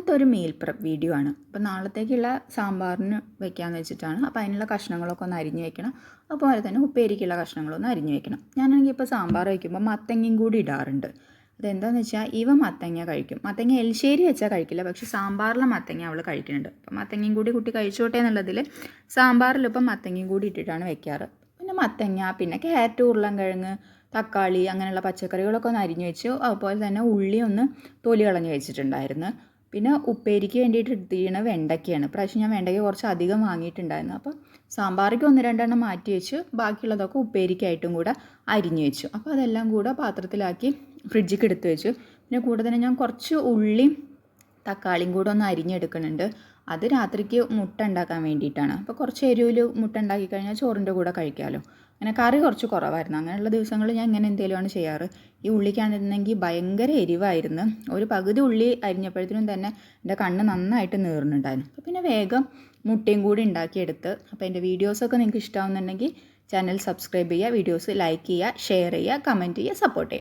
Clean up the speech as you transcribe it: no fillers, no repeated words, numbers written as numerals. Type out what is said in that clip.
ഇന്നത്തെ ഒരു meal prep video ആണ്. അപ്പോൾ നാളത്തേക്കുള്ള സാമ്പാറിന് വെക്കാമെന്ന് വെച്ചിട്ടാണ്. അപ്പോൾ അതിനുള്ള കഷ്ണങ്ങളൊക്കെ ഒന്ന് അരിഞ്ഞ് വെക്കണം. അതുപോലെ തന്നെ ഉപ്പേരിക്കുള്ള കഷ്ണങ്ങളൊന്ന് അരിഞ്ഞ് വെക്കണം. ഞാനാണെങ്കിൽ ഇപ്പോൾ സാമ്പാർ വയ്ക്കുമ്പോൾ മത്തങ്ങയും കൂടി ഇടാറുണ്ട്. അതെന്താണെന്ന് വെച്ചാൽ മത്തങ്ങ കഴിക്കും. മത്തങ്ങ എലിശ്ശേരി വെച്ചാൽ കഴിക്കില്ല, പക്ഷേ സാമ്പാറിലെ മത്തങ്ങ അവൾ കഴിക്കുന്നുണ്ട്. അപ്പോൾ മത്തങ്ങയും കൂടി കുട്ടി കഴിച്ചോട്ടെ എന്നുള്ളതിൽ സാമ്പാറിലിപ്പം മത്തങ്ങയും കൂടി ഇട്ടിട്ടാണ് വെക്കാറ്. പിന്നെ മത്തങ്ങ, പിന്നെ ക്യാരറ്റ്, ഉരുളൻകിഴങ്ങ്, തക്കാളി അങ്ങനെയുള്ള പച്ചക്കറികളൊക്കെ ഒന്ന് അരിഞ്ഞ് വെച്ചു. അതുപോലെ തന്നെ ഉള്ളി ഒന്ന് തൊലി കളഞ്ഞ് വെച്ചിട്ടുണ്ടായിരുന്നു. പിന്നെ ഉപ്പേരിക്ക് വേണ്ടിയിട്ട് എടുത്തിരിക്കുന്നത് വെണ്ടയ്ക്കയാണ്. ഇപ്രാവശ്യം ഞാൻ വെണ്ടയ്ക്ക കുറച്ച് അധികം വാങ്ങിയിട്ടുണ്ടായിരുന്നു. അപ്പോൾ സാമ്പാറിക്ക് 1-2 മാറ്റി വെച്ചു, ബാക്കിയുള്ളതൊക്കെ ഉപ്പേരിക്കായിട്ടും കൂടെ അരിഞ്ഞു വെച്ചു. അപ്പോൾ അതെല്ലാം കൂടെ പാത്രത്തിലാക്കി ഫ്രിഡ്ജിലേക്ക് എടുത്ത് വെച്ചു. പിന്നെ കൂടെ തന്നെ ഞാൻ കുറച്ച് ഉള്ളിയും തക്കാളിയും കൂടെ ഒന്ന് അരിഞ്ഞെടുക്കുന്നുണ്ട്. അത് രാത്രിക്ക് മുട്ട ഉണ്ടാക്കാൻ വേണ്ടിയിട്ടാണ്. അപ്പോൾ കുറച്ച് എരിവിൽ മുട്ട ഉണ്ടാക്കി കഴിഞ്ഞാൽ ചോറിൻ്റെ കൂടെ കഴിക്കാമല്ലോ. അങ്ങനെ കറി കുറച്ച് കുറവായിരുന്നു. അങ്ങനെയുള്ള ദിവസങ്ങളിൽ ഞാൻ ഇങ്ങനെ എന്തെങ്കിലുമാണ് ചെയ്യാറ്. ഈ ഉള്ളിക്കാണെന്നുണ്ടെങ്കിൽ ഭയങ്കര എരിവായിരുന്നു. ഒരു പകുതി ഉള്ളി അരിഞ്ഞപ്പോഴത്തേനും തന്നെ എൻ്റെ കണ്ണ് നന്നായിട്ട് നീറുന്നുണ്ടായിരുന്നു. അപ്പോൾ പിന്നെ വേഗം മുട്ടയും കൂടി ഉണ്ടാക്കിയെടുത്ത്. അപ്പോൾ എൻ്റെ വീഡിയോസൊക്കെ നിങ്ങൾക്ക് ഇഷ്ടമാവുന്നുണ്ടെങ്കിൽ ചാനൽ സബ്സ്ക്രൈബ് ചെയ്യുക, വീഡിയോസ് ലൈക്ക് ചെയ്യുക, ഷെയർ ചെയ്യുക, കമൻറ്റ് ചെയ്യുക, സപ്പോർട്ട് ചെയ്യുക.